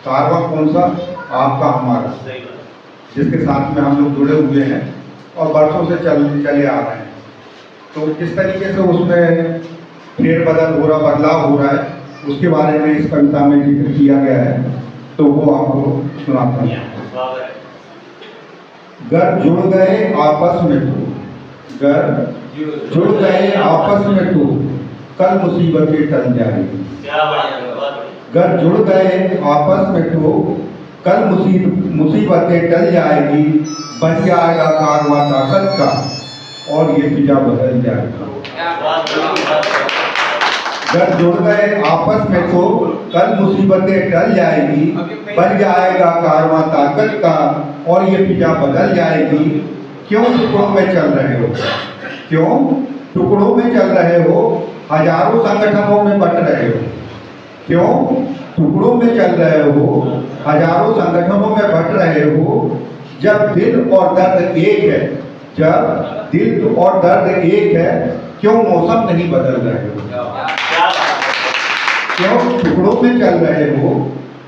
कारवां कौन सा? आपका हमारा, जिसके साथ में हम लोग जुड़े हुए हैं और बरसों से चले आ रहे हैं। तो किस तरीके से उसमें फेरबदल हो रहा, बदलाव हो रहा है, उसके बारे में इस कविता में जिक्र किया गया है, तो वो आपको सुनाता हूँ। गर जुड़ गए आपस में तो, गर जुड़ गए आपस में तो कल मुसीबतें टल जाएगी। गर जुड़ गए आपस में तो कल मुसीबतें टल जाएगी, बन जाएगा कारवां ताकत का और ये फिजा बदल जाएगा। गर जुड़ गए आपस में तो कल मुसीबतें टल जाएगी, बन जाएगा कारवां ताकत का और ये फिजा बदल जाएगी। क्यों टुकड़ों में चल रहे हो? क्यों टुकड़ों में चल रहे हो? हजारों संगठनों में बट रहे हो। क्यों टुकड़ों में चल रहे हो? हजारों संगठनों में बट रहे हो। जब दिल और दर्द एक है, जब दिल और दर्द एक है, क्यों मौसम नहीं बदल रहे हो? क्यों टुकड़ों में चल रहे हो?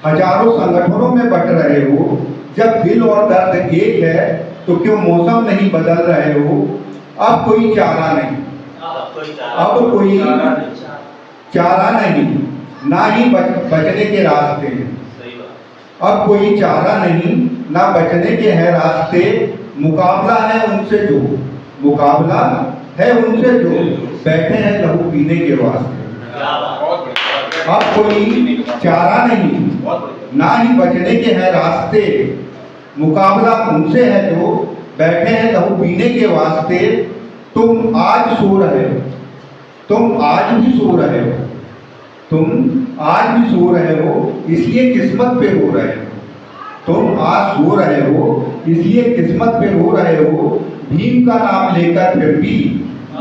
हजारों संगठनों में बट रहे हो। जब दिल और दर्द एक है तो क्यों मौसम नहीं बदल रहे हो? अब कोई चारा नहीं, अब कोई चारा नहीं, ना ही बचने के रास्ते हैं। अब कोई चारा नहीं, ना बचने के हैं रास्ते। मुकाबला है उनसे जो, मुकाबला है उनसे जो बैठे हैं लहू पीने के वास्ते। अब कोई चारा नहीं, ना ही बचने के हैं रास्ते। मुकाबला उनसे है जो बैठे हैं लहू पीने के वास्ते। तुम आज सो रहे हो, तुम आज भी सो रहे हो, तुम आज भी सो रहे हो, इसलिए किस्मत पे रो रहे हो। तुम आज सो रहे हो, इसलिए किस्मत पे रो रहे हो। भीम का नाम लेकर फिर भी,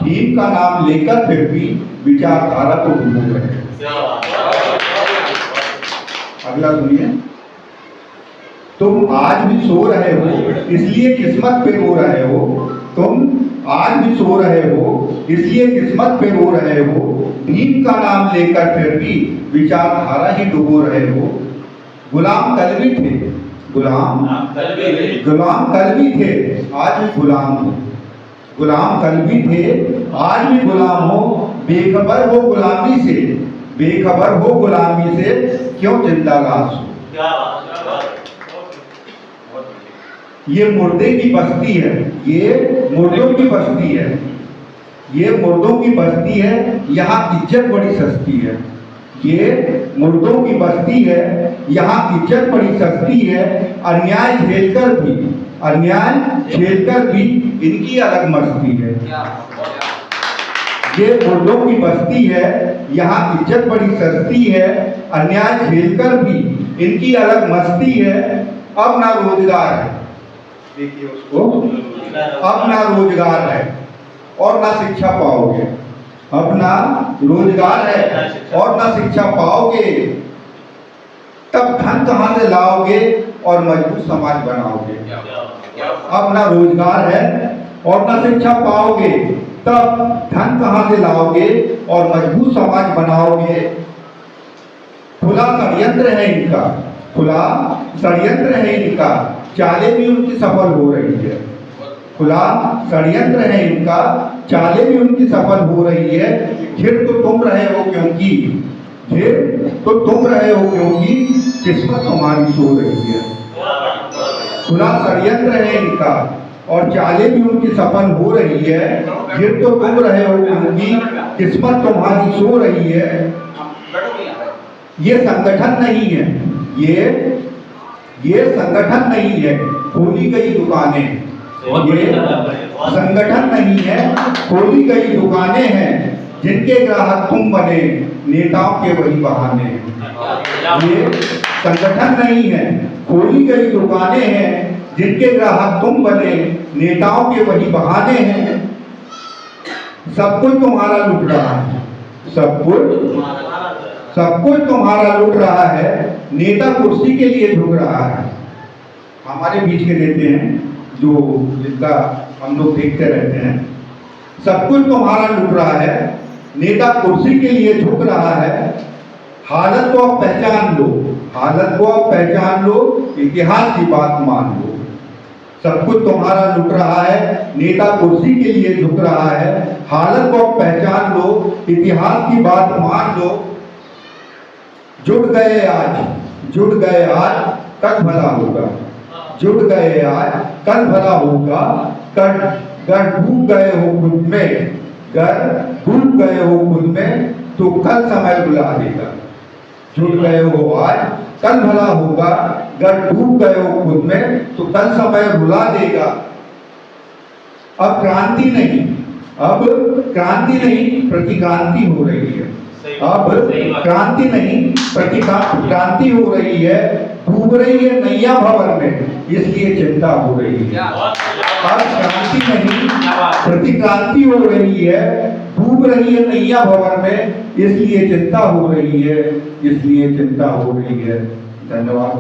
भीम का नाम लेकर फिर भी विचारधारा को भूल रहे हो। अगला सुनिए। तुम आज भी सो रहे हो, इसलिए किस्मत पे रो रहे हो। तुम आज भी सो रहे हो, इसलिए किस्मत पे रो रहे हो। भीम का नाम लेकर फिर भी विचारधारा ही डुबो रहे हो। गुलाम कल भी थे, गुलाम कल भी थे, आज भी गुलाम हो। गुलाम कल भी थे, आज भी गुलाम हो। बेखबर हो गुलामी से, बेखबर हो गुलामी से, क्यों जिंदा लाश हो? ये मुर्दे की बस्ती है, ये मुर्दों की बस्ती है, ये मुर्दों की बस्ती है, यहाँ इज्जत बड़ी सस्ती है। ये मुर्दों की बस्ती है, यहाँ इज्जत बड़ी सस्ती है। अन्याय झेलकर भी, अन्याय झेलकर भी इनकी अलग मस्ती है। ये मुर्दों की बस्ती है, यहाँ इज्जत बड़ी सस्ती है। अन्याय झेलकर भी इनकी अलग मस्ती है। अब ना रोजगार है, देखिए उसको, अब ना रोजगार है और ना शिक्षा पाओगे। अब ना रोजगार है और ना शिक्षा पाओगे, तब धन कहां से लाओगे और मजबूत समाज बनाओगे। अब ना रोजगार है और ना शिक्षा पाओगे, तब धन कहां से लाओगे और मजबूत समाज बनाओगे। खुला षड्यंत्र है इनका, खुला षड्यंत्र है इनका, चालें भी उनकी सफल हो रही है। खुला षड्यंत्र है इनका, चालें भी उनकी सफल हो रही है। घिर तो तुम रहे हो क्योंकि, घिर तो तुम रहे हो क्योंकि किस्मत तुम्हारी सो रही है। खुला षड्यंत्र है इनका और चालें भी उनकी सफल हो रही है। घिर तो तुम रहे हो क्योंकि किस्मत तुम्हारी सो रही है। ये संगठन नहीं है, ये संगठन नहीं है, खोली गई दुकानें। ये संगठन नहीं है, खोली गई दुकानें हैं, जिनके ग्राहक तुम बने, नेताओं के वही बहाने हैं। ये संगठन नहीं है, खोली गई दुकानें हैं, जिनके ग्राहक तुम बने, नेताओं के वही बहाने हैं। सब कुछ तुम्हारा लुट रहा है, सब कुछ तुम्हारा लुट रहा है। नेता कुर्सी के लिए झुक रहा है। हमारे बीच के नेता हैं जो, जिनका हम लोग देखते रहते हैं। सब कुछ तुम्हारा लुट रहा है, नेता कुर्सी के लिए झुक रहा है। हालत तो अब पहचान लो, हालत को अब पहचान लो, इतिहास की बात मान लो। सब कुछ तुम्हारा लुट रहा है, नेता कुर्सी के लिए झुक रहा है। हालत को अब पहचान लो, इतिहास की बात मान लो। जुड़ गए आज, कल भला होगा। जुड़ गए आज, कल भला होगा। गर डूब गए हो खुद में, गर डूब गए हो खुद में, तो कल समय रुला देगा। जुड़ गए हो आज, कल भला होगा। गर डूब गए हो खुद में, तो कल समय रुला देगा। अब क्रांति नहीं, प्रतिक्रांति हो रही है। अब क्रांति नहीं, प्रतिक्रांति हो रही है। डूब रही है नैया भंवर में, इसलिए चिंता हो रही है। अब क्रांति नहीं, प्रतिक्रांति हो रही है। डूब रही है नैया भंवर में, इसलिए चिंता हो रही है, इसलिए चिंता हो रही है। धन्यवाद।